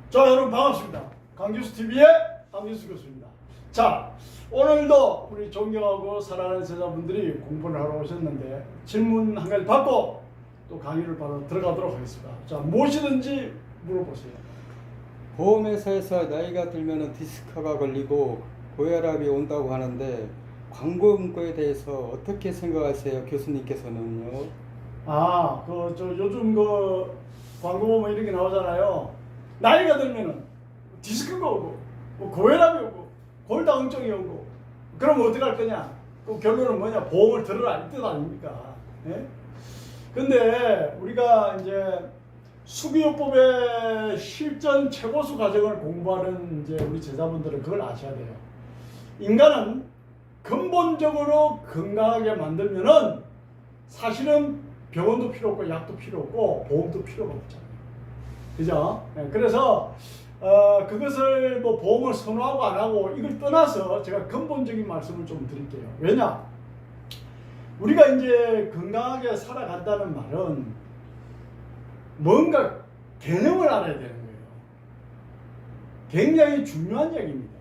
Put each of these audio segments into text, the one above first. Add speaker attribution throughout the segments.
Speaker 1: 자, 여러분 반갑습니다. 강규수 TV의 강규수 교수입니다. 자, 오늘도 우리 존경하고 사랑하는 제자분들이 공부를 하러 오셨는데 질문 한 가지 받고 또 강의를 바로 들어가도록 하겠습니다. 자, 무엇이든지 물어보세요.
Speaker 2: 보험회사에서 나이가 들면 디스크가 걸리고 고혈압이 온다고 하는데 광고 문구에 대해서 어떻게 생각하세요? 교수님께서는요?
Speaker 1: 요즘 광고 보면 이렇게 나오잖아요. 나이가 들면은 디스크가 오고, 뭐 고혈압이 오고, 골다공증이 오고, 그러면 어떻게 할 거냐? 그 결론은 뭐냐? 보험을 들으라 이 뜻 아닙니까? 예? 근데 우리가 이제 수비요법의 실전 최고수 과정을 공부하는 이제 우리 제자분들은 그걸 아셔야 돼요. 인간은 근본적으로 건강하게 만들면은 사실은 병원도 필요 없고 약도 필요 없고 보험도 필요가 없잖아요. 그죠? 네, 그래서 그것을 뭐 보험을 선호하고 안 하고 이걸 떠나서 제가 근본적인 말씀을 좀 드릴게요. 왜냐? 우리가 이제 건강하게 살아간다는 말은 뭔가 개념을 알아야 되는 거예요. 굉장히 중요한 얘기입니다.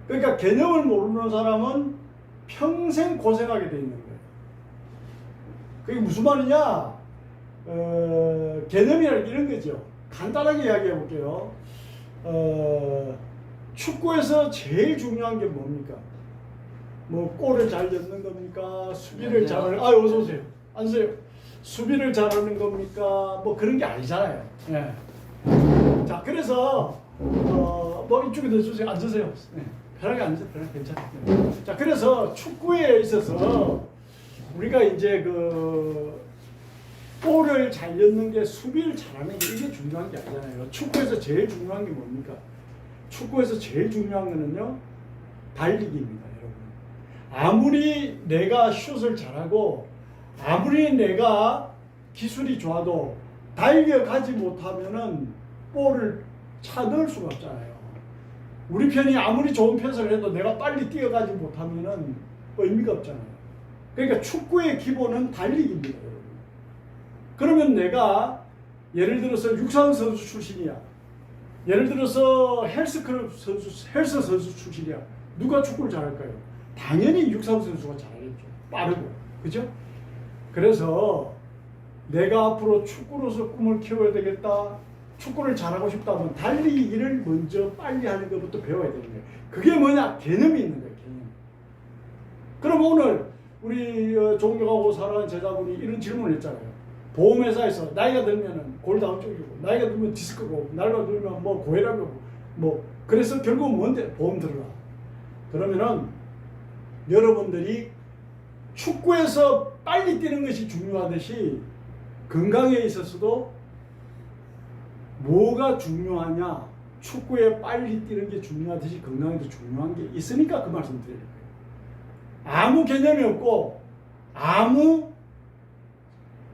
Speaker 1: 그러니까 개념을 모르는 사람은 평생 고생하게 돼 있는 거예요. 그게 무슨 말이냐? 개념이라는 게 이런 거죠. 간단하게 이야기해 볼게요. 축구에서 제일 중요한 게 뭡니까? 뭐 골을 잘 넣는 겁니까? 수비를 잘하는 어서 오세요. 앉으세요. 수비를 잘하는 겁니까? 뭐 그런 게 아니잖아요. 예. 자, 그래서 뭐 이쪽에 넣어주세요. 앉으세요. 네. 편하게 앉으세요. 편하게 괜찮아요. 네. 자, 그래서 축구에 있어서 우리가 이제 골을 잘 넣는 게 수비를 잘하는 게 이게 중요한 게 아니잖아요. 축구에서 제일 중요한 게 뭡니까? 축구에서 제일 중요한 거는요, 달리기입니다, 여러분. 아무리 내가 슛을 잘하고 아무리 내가 기술이 좋아도 달려가지 못하면은 볼을 차 넣을 수가 없잖아요. 우리 편이 아무리 좋은 패스를 해도 내가 빨리 뛰어가지 못하면은 의미가 없잖아요. 그러니까 축구의 기본은 달리기입니다, 여러분. 그러면 내가 예를 들어서 육상 선수 출신이야. 예를 들어서 헬스 선수 출신이야. 누가 축구를 잘할까요? 당연히 육상 선수가 잘하겠죠. 빠르고, 그죠? 그래서 내가 앞으로 축구로서 꿈을 키워야 되겠다. 축구를 잘하고 싶다면 달리기를 먼저 빨리 하는 것부터 배워야 되는 거예요. 그게 뭐냐? 개념이 있는 거예요. 개념. 그럼 오늘 우리 존경하고 사랑하는 제자분이 이런 질문을 했잖아요. 보험회사에서 나이가 들면은 골다공증이 오고, 나이가 들면 디스크가 오고, 나이가 들면 뭐 고혈압이 오고, 뭐 그래서 결국은 뭔데? 보험 들어라. 그러면은 여러분들이 축구에서 빨리 뛰는 것이 중요하듯이 건강에 있어서도 뭐가 중요하냐? 축구에 빨리 뛰는 게 중요하듯이 건강에도 중요한 게 있으니까 그 말씀 드려요. 아무 개념이 없고 아무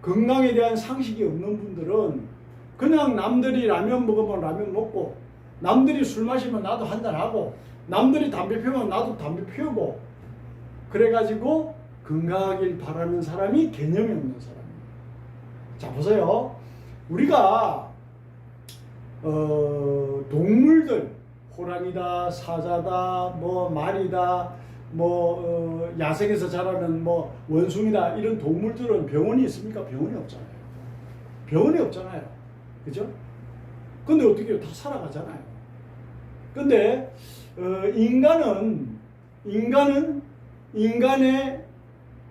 Speaker 1: 건강에 대한 상식이 없는 분들은 그냥 남들이 라면 먹으면 라면 먹고, 남들이 술 마시면 나도 한잔하고, 남들이 담배 피우면 나도 담배 피우고, 그래가지고 건강하길 바라는 사람이 개념이 없는 사람입니다. 자, 보세요. 우리가 동물들, 호랑이다, 사자다, 뭐 말이다, 뭐 야생에서 자라는 뭐 원숭이다, 이런 동물들은 병원이 있습니까? 병원이 없잖아요. 병원이 없잖아요. 그죠? 근데 어떻게 해요? 다 살아가잖아요. 근데 인간은 인간의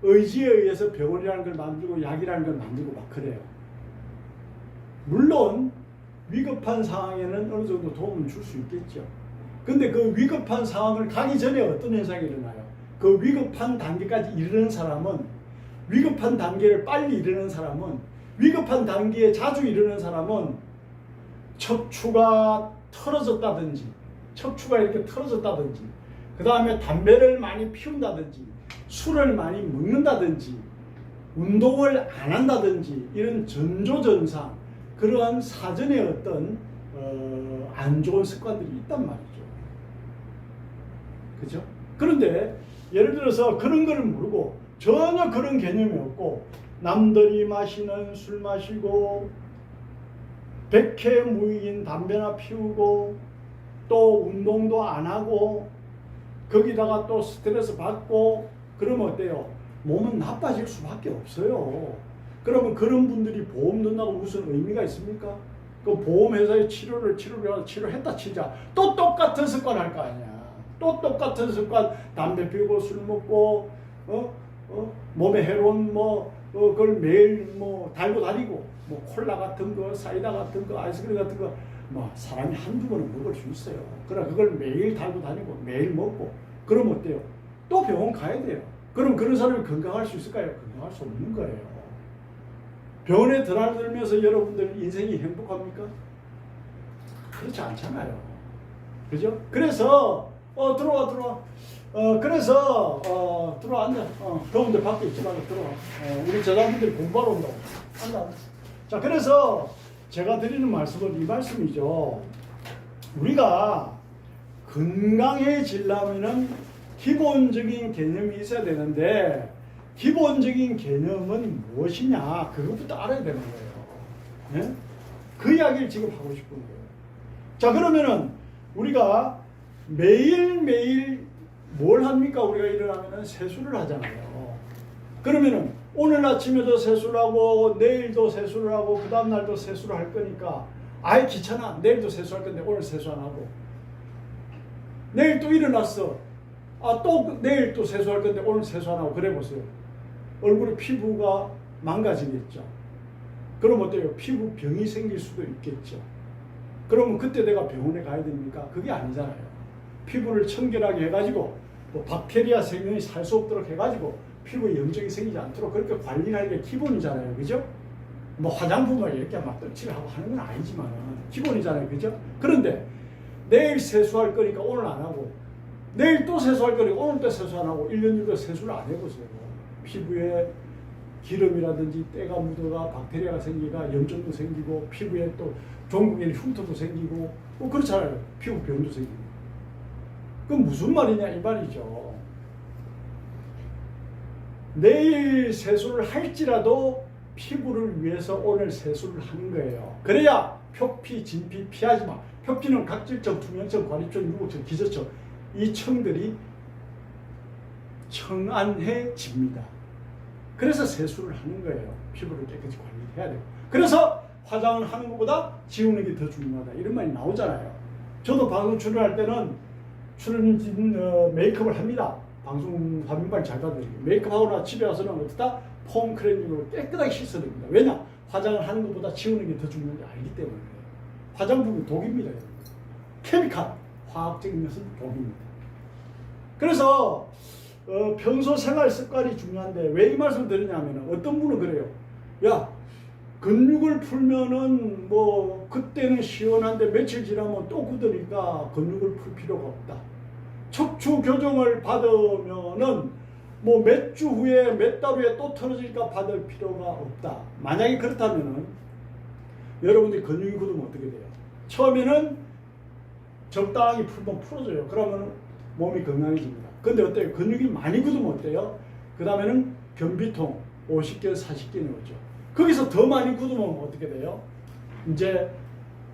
Speaker 1: 의지에 의해서 병원이라는 걸 만들고 약이라는 걸 만들고 막 그래요. 물론 위급한 상황에는 어느 정도 도움을 줄 수 있겠죠. 근데 그 위급한 상황을 가기 전에 어떤 현상이 일어나요? 그 위급한 단계까지 이르는 사람은, 위급한 단계를 빨리 이르는 사람은, 위급한 단계에 자주 이르는 사람은 척추가 틀어졌다든지, 척추가 이렇게 틀어졌다든지, 그 다음에 담배를 많이 피운다든지, 술을 많이 먹는다든지, 운동을 안 한다든지, 이런 전조전상, 그러한 사전에 어떤 안 좋은 습관들이 있단 말이죠. 그죠? 그런데 예를 들어서 그런 거를 모르고 전혀 그런 개념이 없고 남들이 마시는 술 마시고 백해무익인 담배나 피우고 또 운동도 안 하고 거기다가 또 스트레스 받고 그러면 어때요? 몸은 나빠질 수밖에 없어요. 그러면 그런 분들이 보험 든다고 무슨 의미가 있습니까? 그 보험회사에 치료했다 치자. 또 똑같은 습관 할 거 아니야. 또 똑같은 습관, 담배 피우고 술 먹고, 몸에 해로운 그걸 매일 달고 다니고, 콜라 같은 거, 사이다 같은 거, 아이스크림 같은 거, 사람이 한두 번은 먹을 수 있어요. 그러나 그걸 매일 달고 다니고, 매일 먹고, 그러면 어때요? 또 병원 가야 돼요. 그럼 그런 사람이 건강할 수 있을까요? 건강할 수 없는 거예요. 병원에 드나들면서 여러분들 인생이 행복합니까? 그렇지 않잖아요. 그죠? 그래서 들어와. 그래서 들어와 앉아. 더운데 밖에 있지 말고 들어와. 우리 제자분들이 공부하러 온다고. 앉아. 자, 그래서 제가 드리는 말씀은 이 말씀이죠. 우리가 건강해지려면은 기본적인 개념이 있어야 되는데, 기본적인 개념은 무엇이냐, 그것부터 알아야 되는 거예요. 네? 그 이야기를 지금 하고 싶은 거예요. 자, 그러면은 우리가 매일매일 뭘 합니까? 우리가 일어나면은 세수를 하잖아요. 그러면은 오늘 아침에도 세수를 하고 내일도 세수를 하고 그 다음날도 세수를 할 거니까 아예 귀찮아. 내일도 세수할 건데 오늘 세수 안 하고, 내일 또 일어났어. 또 내일 또 세수할 건데 오늘 세수 안 하고. 그래 보세요. 얼굴에 피부가 망가지겠죠. 그럼 어때요? 피부병이 생길 수도 있겠죠. 그러면 그때 내가 병원에 가야 됩니까? 그게 아니잖아요. 피부를 청결하게 해가지고 박테리아 생명이 살 수 없도록 해가지고 피부에 염증이 생기지 않도록 그렇게 관리하는 게 기본이잖아요. 그죠? 화장품을 이렇게 막 떡칠을 하고 하는 건 아니지만 기본이잖아요. 그죠? 그런데 내일 세수할 거니까 오늘 안 하고, 내일 또 세수할 거니까 오늘 또 세수 안 하고 1년 6개월 세수를 안 해보세요. 피부에 기름이라든지 때가 묻어가 박테리아가 생기가 염증도 생기고 피부에 또 종국에 흉터도 생기고 그렇잖아요. 피부병도 생기고. 그럼 무슨 말이냐 이 말이죠. 내일 세수를 할지라도 피부를 위해서 오늘 세수를 하는 거예요. 그래야 표피, 진피 피하지 마. 표피는 각질청, 투명청, 관입청, 유곡청, 기저청, 이 청들이 청안해집니다. 그래서 세수를 하는 거예요. 피부를 깨끗이 관리해야 돼요. 그래서 화장을 하는 것보다 지우는 게 더 중요하다, 이런 말이 나오잖아요. 저도 방송 출연할 때는 메이크업을 합니다. 방송 화면빨 잘 받으니까. 메이크업하고 나 집에 와서는 어떻다? 폼 크렌징으로 깨끗하게 씻어냅니다. 왜냐? 화장을 하는 것보다 지우는 게 더 중요한 게 알기 때문에. 화장품은 독입니다. 케미칼, 화학적인 것은 독입니다. 그래서 평소 생활 습관이 중요한데 왜 이 말씀을 드리냐면, 어떤 분은 그래요. 야, 근육을 풀면은 그때는 시원한데 며칠 지나면 또 굳으니까 근육을 풀 필요가 없다. 척추 교정을 받으면은 몇 주 후에 몇 달 후에 또 틀어질까 받을 필요가 없다. 만약에 그렇다면은 여러분들이 근육이 굳으면 어떻게 돼요? 처음에는 적당히 풀면 풀어져요. 그러면 몸이 건강해집니다. 근데 어때요? 근육이 많이 굳으면 어때요? 그 다음에는 변비통 50개, 40개는 오죠. 거기서 더 많이 굳으면 어떻게 돼요? 이제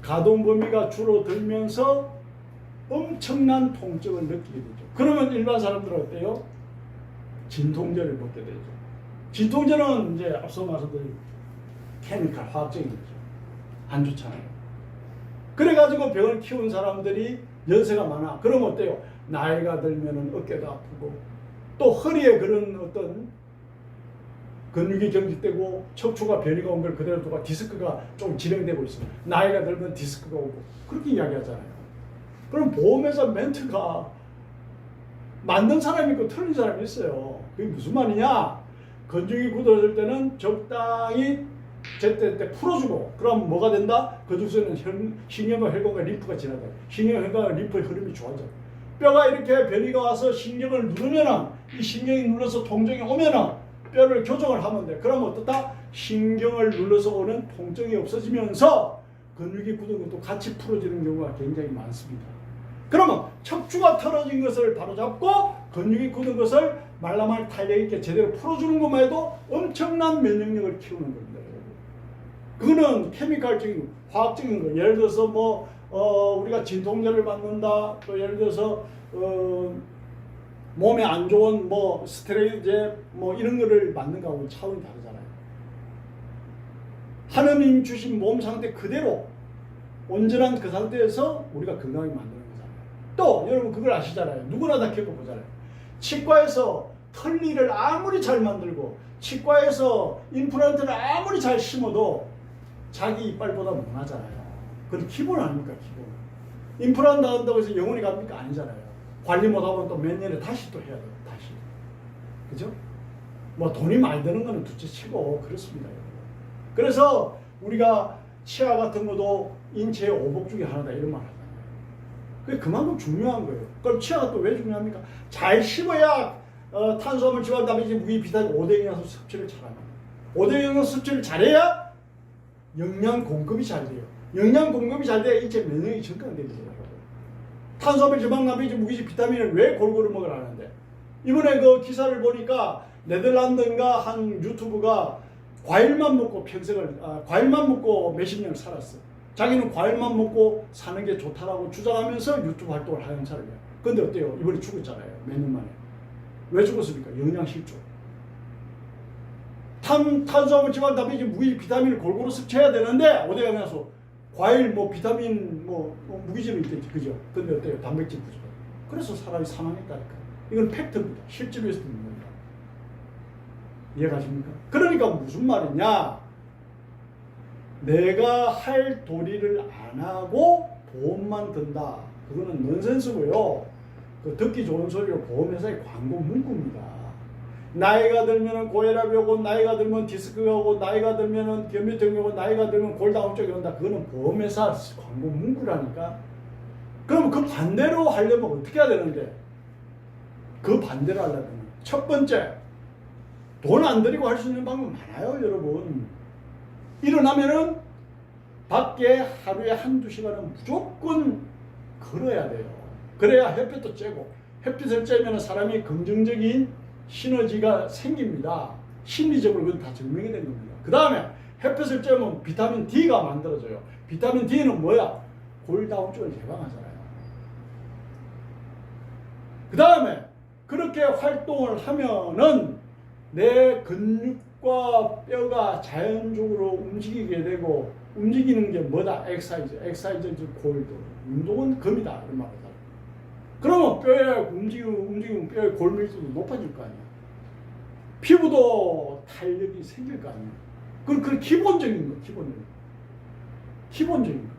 Speaker 1: 가동 범위가 줄어들면서 엄청난 통증을 느끼게 되죠. 그러면 일반 사람들은 어때요? 진통제를 먹게 되죠. 진통제는 이제 앞서 말씀드린 케미칼, 화학적인 거죠. 안 좋잖아요. 그래가지고 병을 키운 사람들이 연세가 많아. 그러면 어때요? 나이가 들면은 어깨도 아프고 또 허리에 그런 어떤 근육이 경직되고 척추가 변이가 온 걸 그대로 두고 디스크가 좀 진행되고 있어요. 나이가 들면 디스크가 오고 그렇게 이야기하잖아요. 그럼 보험회사 멘트가 만든 사람이 있고 틀린 사람이 있어요. 그게 무슨 말이냐? 근육이 굳어질 때는 적당히 제때 풀어주고, 그럼 뭐가 된다? 그 중에는 신경과 혈관과 림프가 지나다. 신경, 혈관과 림프의 흐름이 좋아져. 뼈가 이렇게 변이가 와서 신경을 누르면은, 이 신경이 눌러서 통증이 오면은 뼈를 교정을 하면 돼. 그럼 어떻다? 신경을 눌러서 오는 통증이 없어지면서 근육이 굳은 것도 같이 풀어지는 경우가 굉장히 많습니다. 그러면 척추가 틀어진 것을 바로잡고 근육이 굳은 것을 말라말 탄력 있게 제대로 풀어주는 것만 해도 엄청난 면역력을 키우는 겁니다. 그거는 케미칼적인 화학적인 거. 예를 들어서 뭐 우리가 진통제를 맞는다. 또 예를 들어서 몸에 안 좋은 뭐 스테로이드제 뭐 이런 거를 맞는 거하고는 차원이 다르잖아요. 하느님 주신 몸 상태 그대로 온전한 그 상태에서 우리가 건강하게 만드는 거잖아요. 또 여러분 그걸 아시잖아요. 누구나 다 겪어보잖아요. 치과에서 털니를 아무리 잘 만들고 치과에서 임플란트를 아무리 잘 심어도 자기 이빨보다 못하잖아요. 그건 기본 아닙니까? 기본. 임플란트 한다고 해서 영원히 갑니까? 아니잖아요. 관리 못하면 또 몇 년에 다시 또 해야 돼요. 다시. 그죠? 뭐 돈이 많이 드는 거는 둘째치고 그렇습니다. 여러분. 그래서 우리가 치아 같은 것도 인체의 오복 중에 하나다 이런 말 하잖아요. 그게 그만큼 중요한 거예요. 그럼 치아가 또 왜 중요합니까? 잘 씹어야 탄수화물, 지방, 단백질, 무기, 비타민, 5대 영양소 섭취를 잘합니다. 5대 영양소 섭취를 잘해야 영양 공급이 잘 돼요. 영양 공급이 잘 돼야 인체 면역이 증강되게 돼요. 탄수화물, 지방, 단백질, 무기질, 비타민을 왜 골고루 먹으라는데 이번에 그 기사를 보니까 네덜란드인가 한 유튜브가 과일만 먹고 평생을 과일만 먹고 몇십 년을 살았어. 자기는 과일만 먹고 사는 게 좋다라고 주장하면서 유튜브 활동을 하는 사람이야. 근데 어때요? 이번에 죽었잖아요. 몇 년 만에. 왜 죽었습니까? 영양실조. 탄수화물, 지방, 단백질, 무기질, 비타민을 골고루 섭취해야 되는데 5대 영양소 과일, 뭐 비타민, 뭐 무기질은 있겠지, 그죠? 근데 어때요? 단백질 부족. 그래서 사람이 사망했다니까. 이건 팩트입니다. 실제로 있는 겁니다. 이해가십니까? 그러니까 무슨 말이냐? 내가 할 도리를 안 하고 보험만 든다. 그거는 넌센스고요. 그 듣기 좋은 소리로 보험회사의 광고 문구입니다. 나이가 들면은 고혈압이 오고, 나이가 들면 디스크가 오고, 나이가 들면은 변비증이 오고, 나이가 들면 골다공증이 온다. 그거는 보험회사 광고 문구라니까. 그럼 그 반대로 하려면 어떻게 해야 되는데? 그 반대로 하려면 첫 번째, 돈 안 들이고 할 수 있는 방법 많아요, 여러분. 일어나면은 밖에 하루에 한두 시간은 무조건 걸어야 돼요. 그래야 햇볕도 쬐고, 햇빛을 쬐면 사람이 긍정적인 시너지가 생깁니다. 심리적으로 그건 다 증명이 된 겁니다. 그 다음에 햇빛을 쬐면 비타민 D가 만들어져요. 비타민 D는 뭐야? 골다공증을 예방하잖아요. 그 다음에 그렇게 활동을 하면은 내 근육과 뼈가 자연적으로 움직이게 되고, 움직이는 게 뭐다? 엑사이즈 골드. 운동은 금이다. 이런 말이다. 그러면 뼈에 움직이면 뼈의 골밀도도 높아질 거 아니야. 피부도 탄력이 생길 거 아니야. 그건 기본적인 거, 기본적인 거.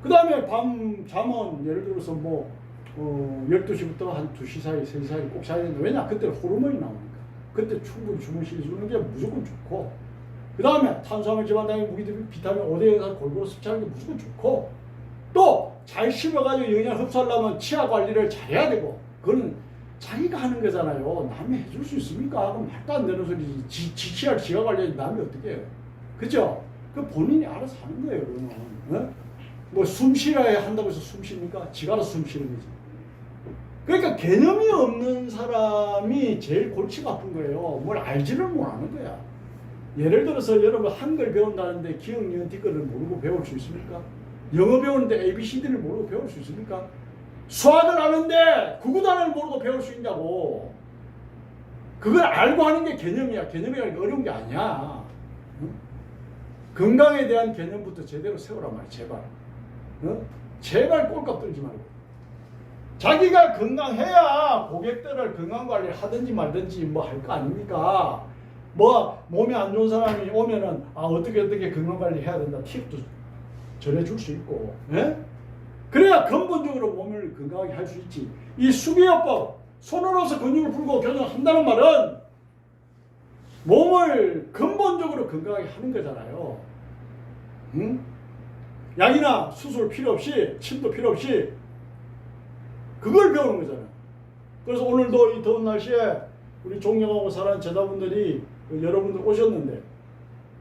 Speaker 1: 그 다음에 밤 잠은 예를 들어서 12시부터 한 2시 사이, 3시 사이 꼭 자야 된다. 왜냐? 그때 호르몬이 나오니까. 그때 충분히 주무시는 게 무조건 좋고, 그 다음에 탄수화물, 지방, 단백질, 무기질, 비타민, 5대 영양소 골고루 섭취하는 게 무조건 좋고, 또 잘 씹어가지고 영양 흡수하려면 치아 관리를 잘해야 되고, 그거는 자기가 하는 거잖아요. 남이 해줄 수 있습니까? 그럼 말도 안 되는 소리지. 지 치아를 지가 관리해야지 남이 어떻게 해요? 그죠? 그 본인이 알아서 하는 거예요, 그러면. 어? 뭐 숨 쉬어야 한다고 해서 숨 쉽니까? 지가 알아서 숨 쉬는 거지. 그러니까 개념이 없는 사람이 제일 골치가 아픈 거예요. 뭘 알지를 못하는 거야. 예를 들어서 여러분 한글 배운다는데 기억, 니은, 티끌을 모르고 배울 수 있습니까? 영어 배우는데 ABCD를 모르고 배울 수 있습니까? 수학을 하는데 구구단을 모르고 배울 수 있냐고. 그걸 알고 하는 게 개념이야. 개념이라는 게 어려운 게 아니야. 응? 건강에 대한 개념부터 제대로 세우란 말이야. 제발. 응? 제발 꼴값 들지 말고. 자기가 건강해야 고객들을 건강관리를 하든지 말든지 뭐 할 거 아닙니까? 뭐 몸이 안 좋은 사람이 오면은 어떻게 건강관리 해야 된다 팁도 전해줄 수 있고, 예? 그래야 근본적으로 몸을 건강하게 할 수 있지. 이 수비요법, 손으로서 근육을 풀고 교정한다는 말은 몸을 근본적으로 건강하게 하는 거잖아요. 응? 약이나 수술 필요 없이, 침도 필요 없이 그걸 배우는 거잖아요. 그래서 오늘도 이 더운 날씨에 우리 존경하고 사랑하는 제자분들이 여러분들 오셨는데,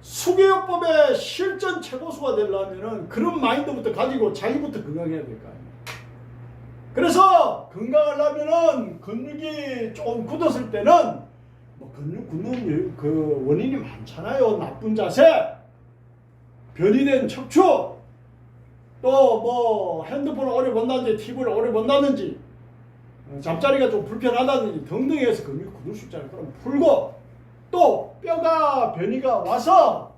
Speaker 1: 수교요법의 실전 최고수가 되려면은 그런 마인드부터 가지고 자기부터 건강해야 될 거 아니에요. 그래서 건강하려면은 근육이 좀 굳었을 때는 근육 굳는 그 원인이 많잖아요. 나쁜 자세, 변이된 척추, 또 뭐 핸드폰을 오래 본다든지 TV를 오래 본다든지 잠자리가 좀 불편하다든지 등등 해서 근육이 굳을 수 있잖아요. 그럼 풀고, 또 뼈가 변이가 와서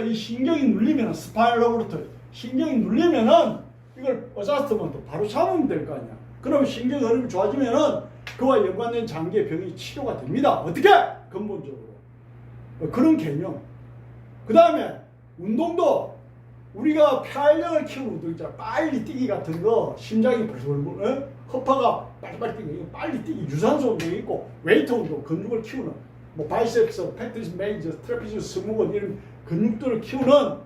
Speaker 1: 이 신경이 눌리면 스파이널로부터 신경이 눌리면은 이걸 어자스트먼트 바로 잡으면 될 거 아니야. 그럼 신경 흐름이 좋아지면은 그와 연관된 장기의 병이 치료가 됩니다. 어떻게? 근본적으로. 그런 개념. 그 다음에 운동도 우리가 폐활량을 키우는 운동 있잖아. 빨리 뛰기 같은 거, 심장이 벌벌벌, 허파가 빨리빨리 뛰기, 빨리 뛰기, 유산소 운동이 있고, 웨이트 운동, 근육을 키우는, 뭐 바이셉스, 팩트리스 메이저, 트래피지스, 스무건 이런 근육들을 키우는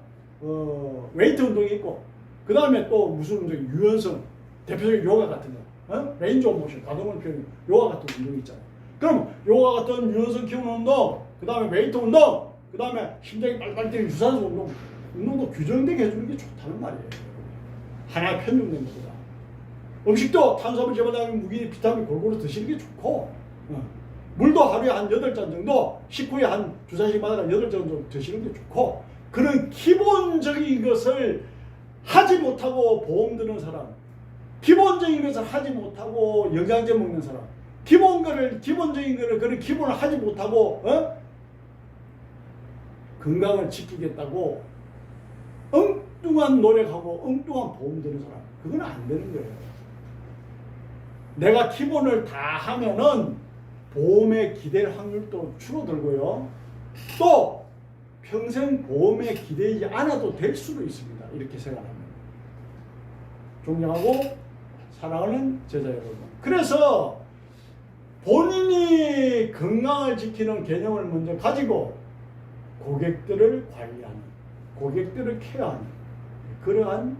Speaker 1: 웨이트 운동이 있고, 그 다음에 또 무슨 운동, 유연성, 대표적인 요가 같은 거, 레인지 오브 모션, 가동을 표현, 요가 같은 운동이 있잖아요. 그럼 요가 같은 유연성 키우는 운동, 그 다음에 웨이트 운동, 그 다음에 심장이 빨리빨리 뛰는 유산소 운동도 규정되게 해주는 게 좋다는 말이에요. 하나에 편중된 것보다. 음식도 탄수화물 제반하면 무기 비타민 골고루 드시는 게 좋고, 물도 하루에 한 8잔 정도, 식후에 한 2~3시간마다 8잔 정도 드시는 게 좋고, 그런 기본적인 것을 하지 못하고 보험 드는 사람, 기본적인 것을 하지 못하고 영양제 먹는 사람, 기본적인 거를 그런 기본을 하지 못하고 건강을 지키겠다고 엉뚱한 노력하고 엉뚱한 보험 드는 사람, 그건 안 되는 거예요. 내가 기본을 다 하면은 보험에 기댈 확률도 줄어들고요. 또 평생 보험에 기대지 않아도 될 수도 있습니다. 이렇게 생각하면. 존경하고 사랑하는 제자 여러분. 그래서 본인이 건강을 지키는 개념을 먼저 가지고 고객들을 관리하는, 고객들을 케어하는 그러한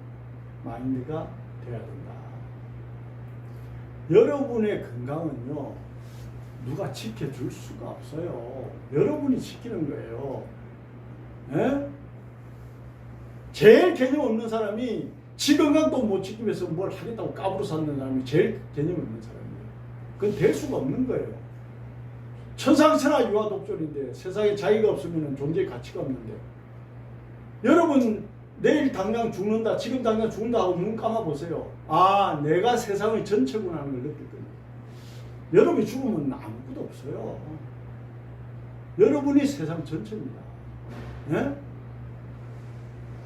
Speaker 1: 마인드가 되어야 된다. 여러분의 건강은요, 누가 지켜줄 수가 없어요. 여러분이 지키는 거예요. 에? 제일 개념 없는 사람이 지 건강도 못 지키기 위해서 뭘 하겠다고 까불어 사는 사람이 제일 개념 없는 사람이에요. 그건 될 수가 없는 거예요. 천상천하 유아독존인데 세상에 자기가 없으면 존재의 가치가 없는데, 여러분 내일 당장 죽는다, 지금 당장 죽는다 하고 눈 감아보세요. 아, 내가 세상의 전체구나 하는 걸 느낄 겁니다. 여러분이 죽으면 아무것도 없어요. 여러분이 세상 전체입니다. 네?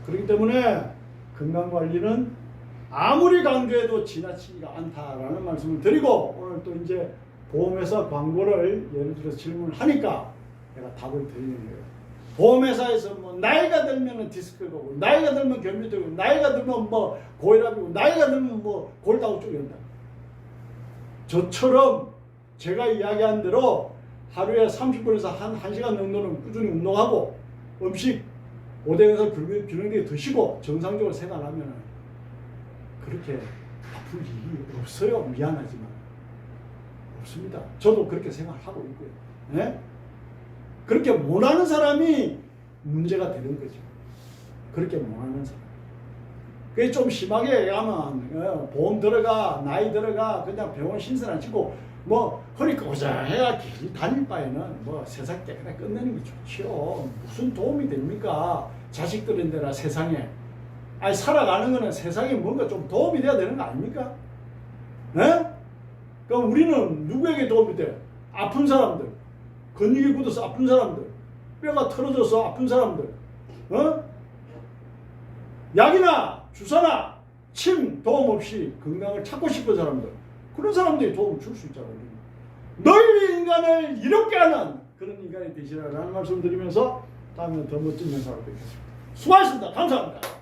Speaker 1: 그렇기 때문에 건강관리는 아무리 강조해도 지나치지가 않다라는 말씀을 드리고, 오늘 또 이제 보험회사 광고를 예를 들어서 질문을 하니까 내가 답을 드리는 거예요. 보험회사에서 뭐 나이가 들면 디스크가 오고, 나이가 들면 결핍이 되고, 나이가 들면 뭐 고혈압이고, 나이가 들면 뭐 골다공증 이런다. 저처럼 제가 이야기한 대로 하루에 30분에서 한 1시간 정도는 꾸준히 운동하고 음식 5대 영양 균형되게 드시고 정상적으로 생활하면 그렇게 아플 일이 없어요. 미안하지만 없습니다. 저도 그렇게 생활하고 있고요. 네? 그렇게 못하는 사람이 문제가 되는 거죠. 그렇게 못하는 사람. 그게 좀 심하게 얘기하면 보험 들어가, 나이 들어가, 그냥 병원 신세 안 치고 뭐 허리 꼬장해야 길 다닐 바에는 뭐 세상 깨끗하게 끝내는 게 좋지요. 무슨 도움이 됩니까? 자식들인데나 세상에. 아니, 살아가는 거는 세상에 뭔가 좀 도움이 돼야 되는 거 아닙니까? 네? 그럼 우리는 누구에게 도움이 돼? 아픈 사람들, 근육이 굳어서 아픈 사람들, 뼈가 틀어져서 아픈 사람들, 약이나 주사나 침 도움 없이 건강을 찾고 싶은 사람들, 그런 사람들이 도움을 줄 수 있잖아요. 너희 인간을 이롭게 하는 그런 인간이 되시라는 말씀 드리면서 다음에 더 멋진 영상으로 뵙겠습니다. 수고하셨습니다. 감사합니다.